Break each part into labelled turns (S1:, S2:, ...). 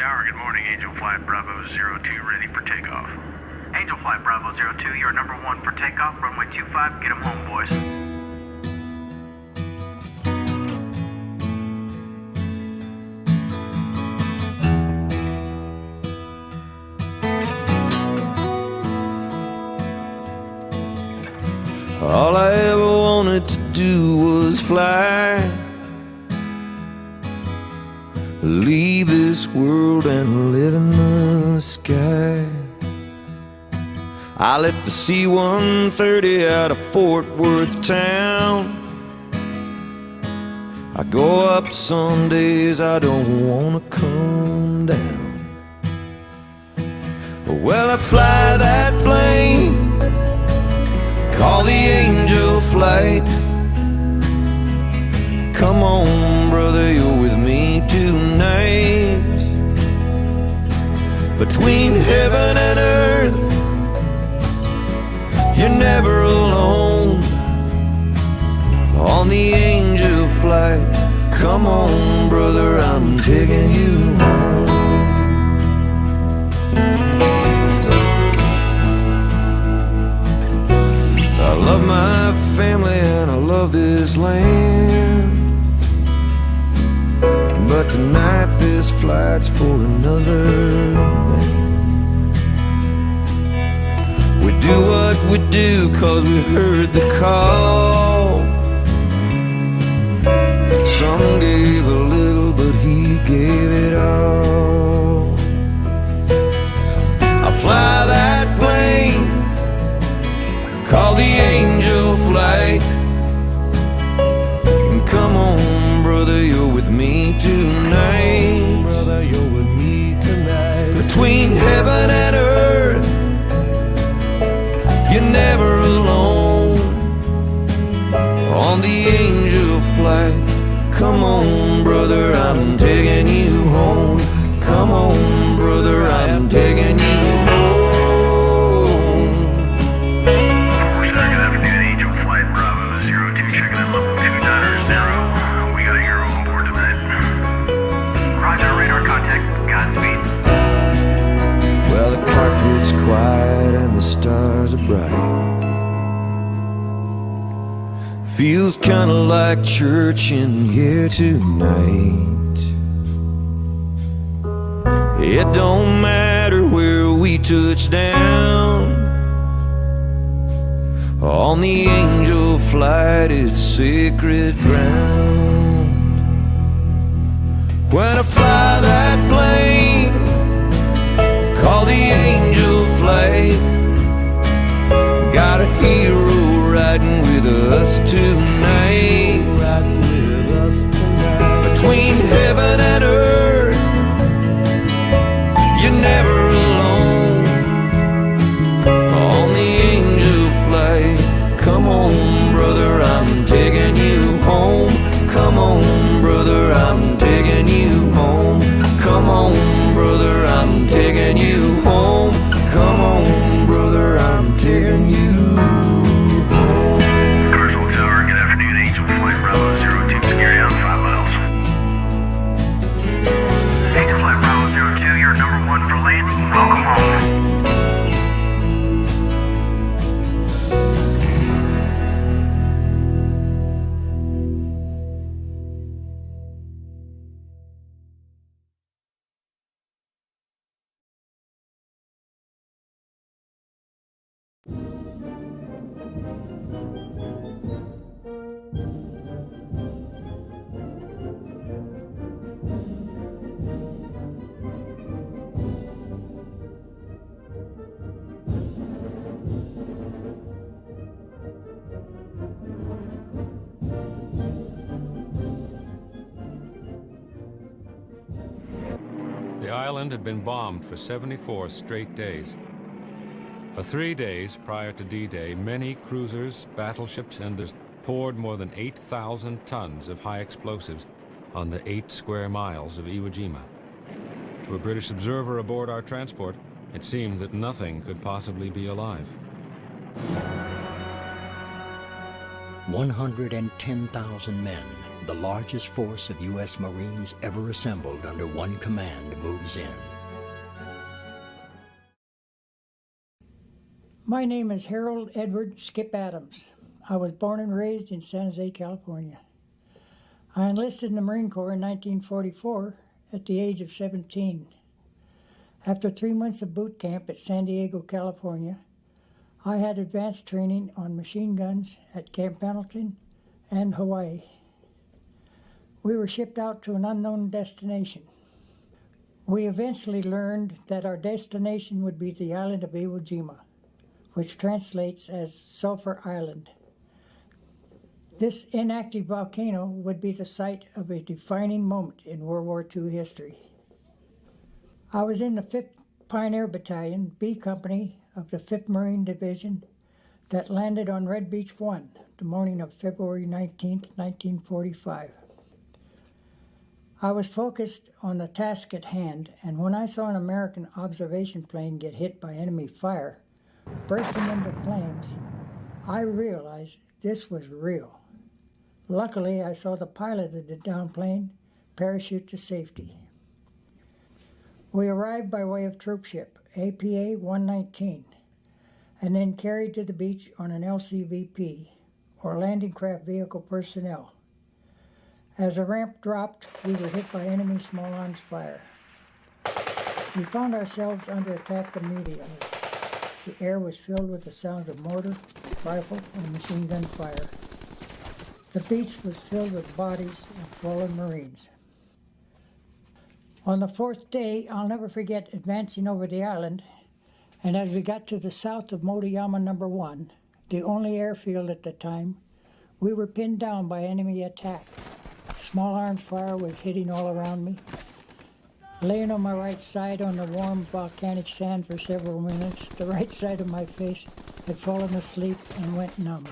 S1: Tower, good morning. Angel Flight Bravo 02 ready for takeoff. Angel Flight Bravo 02, you're number 1 for takeoff. Runway 25, get them home, boys.
S2: All I ever wanted to do was fly, leave this world and live in the sky. I let the C-130 out of Fort Worth town. I go up some days I don't wanna come down. Well, I fly that plane, call the Angel Flight. Come on, brother, you're with me tonight. Between heaven and earth, you're never alone. On the Angel Flight, come on, brother, I'm taking you home. I love my family and I love this land, but tonight this flight's for another man. We do what we do 'cause we heard the call. Some gave a little, but he gave it all. I fly that plane, call the Angel Flight. And come on, brother, you're with me tonight. Brother, you're with me tonight. Between heaven and earth, you're never alone. On the Angel Flight, come on, brother, I'm taking you home. Come on, brother, I'm taking you home. It's quiet and the stars are bright. Feels kinda like church in here tonight. It don't matter where we touch down. On the Angel Flight, it's sacred ground. When I fly that plane, call the Angel Flight. Got a hero riding with us tonight. Riding with us tonight. Between heaven and earth, you're never alone. On the Angel Flight, come on, brother, I'm taking you home. Come on, brother, I'm taking you home. Come on, brother, I'm taking you home. Come on, brother, I'm taking you home.
S1: Commercial Tower, good afternoon. Angel Flight Bravo 02, security on 5 miles. Angel Flight Bravo 02, you're number 1 for landing. Welcome home.
S3: The island had been bombed for 74 straight days. For 3 days prior to D-Day, many cruisers, battleships, and poured more than 8,000 tons of high explosives on the 8 square miles of Iwo Jima. To a British observer aboard our transport, it seemed that nothing could possibly be alive.
S4: 110,000 men, the largest force of U.S. Marines ever assembled under one command, moves in.
S5: My name is Harold Edward Skip Adams. I was born and raised in San Jose, California. I enlisted in the Marine Corps in 1944 at the age of 17. After 3 months of boot camp at San Diego, California, I had advanced training on machine guns at Camp Pendleton and Hawaii. We were shipped out to an unknown destination. We eventually learned that our destination would be the island of Iwo Jima, which translates as Sulphur Island. This inactive volcano would be the site of a defining moment in World War II history. I was in the 5th Pioneer Battalion, B Company of the 5th Marine Division that landed on Red Beach 1 the morning of February 19, 1945. I was focused on the task at hand, and when I saw an American observation plane get hit by enemy fire, bursting into flames, I realized this was real. Luckily, I saw the pilot of the downed plane parachute to safety. We arrived by way of troopship, APA 119, and then carried to the beach on an LCVP, or Landing Craft Vehicle Personnel. As the ramp dropped, we were hit by enemy small arms fire. We found ourselves under attack immediately. The air was filled with the sounds of mortar, rifle, and machine gun fire. The beach was filled with bodies of fallen Marines. On the 4th day, I'll never forget advancing over the island, and as we got to the south of Motoyama No. 1, the only airfield at the time, we were pinned down by enemy attack. Small arms fire was hitting all around me. Laying on my right side on the warm volcanic sand for several minutes, the right side of my face had fallen asleep and went numb.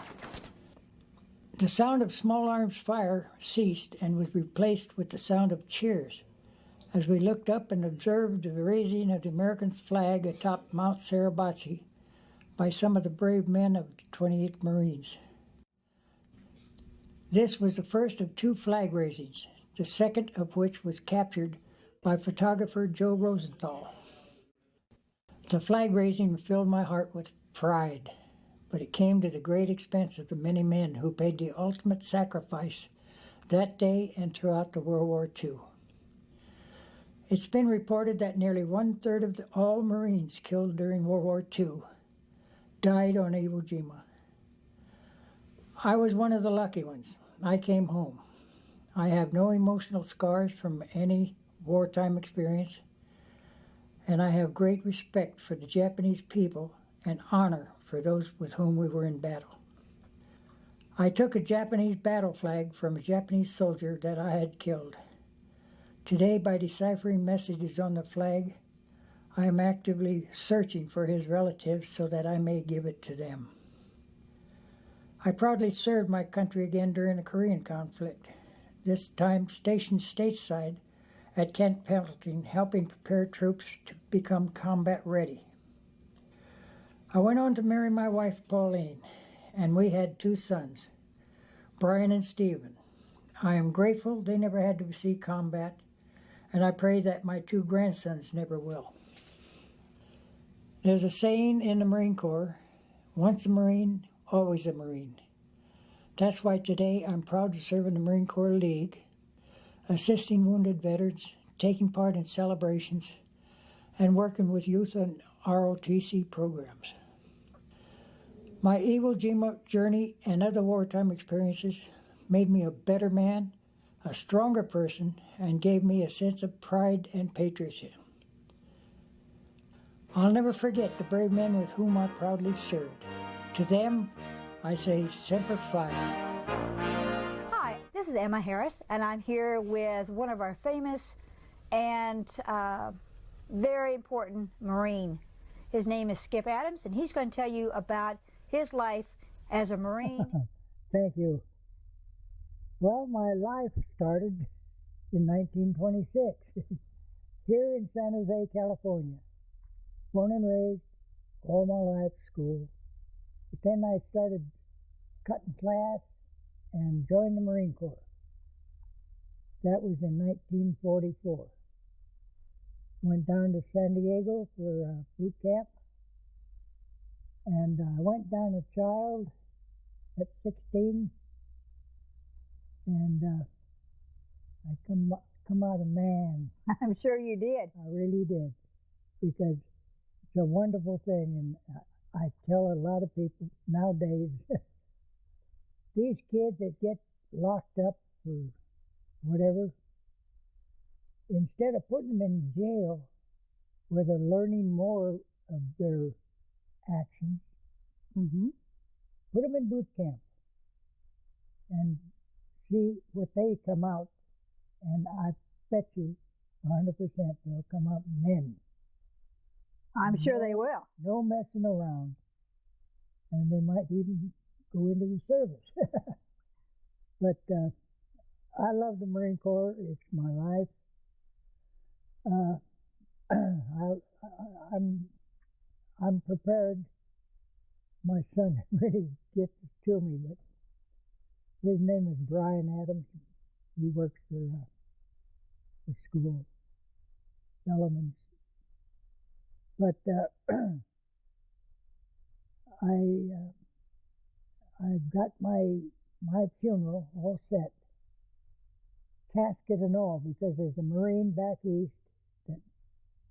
S5: The sound of small arms fire ceased and was replaced with the sound of cheers as we looked up and observed the raising of the American flag atop Mount Suribachi by some of the brave men of the 28th Marines. This was the first of 2 flag raisings, the second of which was captured by photographer Joe Rosenthal. The flag raising filled my heart with pride, but it came to the great expense of the many men who paid the ultimate sacrifice that day and throughout the World War II. It's been reported that nearly 1/3 of all Marines killed during World War II died on Iwo Jima. I was one of the lucky ones. I came home. I have no emotional scars from any wartime experience, and I have great respect for the Japanese people and honor for those with whom we were in battle. I took a Japanese battle flag from a Japanese soldier that I had killed. Today, by deciphering messages on the flag, I am actively searching for his relatives so that I may give it to them. I proudly served my country again during the Korean conflict, this time stationed stateside at Camp Pendleton, helping prepare troops to become combat ready. I went on to marry my wife, Pauline, and we had 2 sons, Brian and Stephen. I am grateful they never had to see combat, and I pray that my 2 grandsons never will. There's a saying in the Marine Corps, once a Marine, always a Marine. That's why today I'm proud to serve in the Marine Corps League, assisting wounded veterans, taking part in celebrations, and working with youth on ROTC programs. My Iwo Jima journey and other wartime experiences made me a better man, a stronger person, and gave me a sense of pride and patriotism. I'll never forget the brave men with whom I proudly served. To them, I say Semper Fi.
S6: Hi, this is Emma Harris, and I'm here with one of our famous and very important Marine. His name is Skip Adams, and he's going to tell you about his life as a Marine.
S5: Thank you. Well, my life started in 1926 here in San Jose, California. Born and raised, all my life school. But then I started cutting class and joined the Marine Corps. That was in 1944. Went down to San Diego for boot camp, and I went down a child at 16, and I come out a man.
S6: I'm sure you did.
S5: I really did, because it's a wonderful thing, and I tell a lot of people nowadays, these kids that get locked up for whatever, instead of putting them in jail where they're learning more of their actions, put them in boot camp and see what they come out, and I bet you 100% they'll come out men.
S6: I'm sure they will.
S5: No messing around. And they might even go into the service. But I love the Marine Corps. It's my life. I'm prepared. My son really gets to me, but his name is Brian Adams. He works for the school, Elements. But I've got my funeral all set, casket and all, because there's a Marine back east that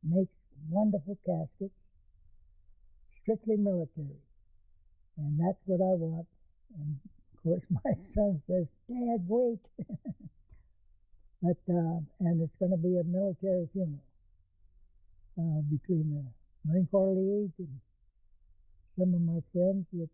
S5: makes wonderful caskets, strictly military, and that's what I want. And of course, my son says, "Dad, wait." But and it's going to be a military funeral between the Marine Corps League and some of my friends that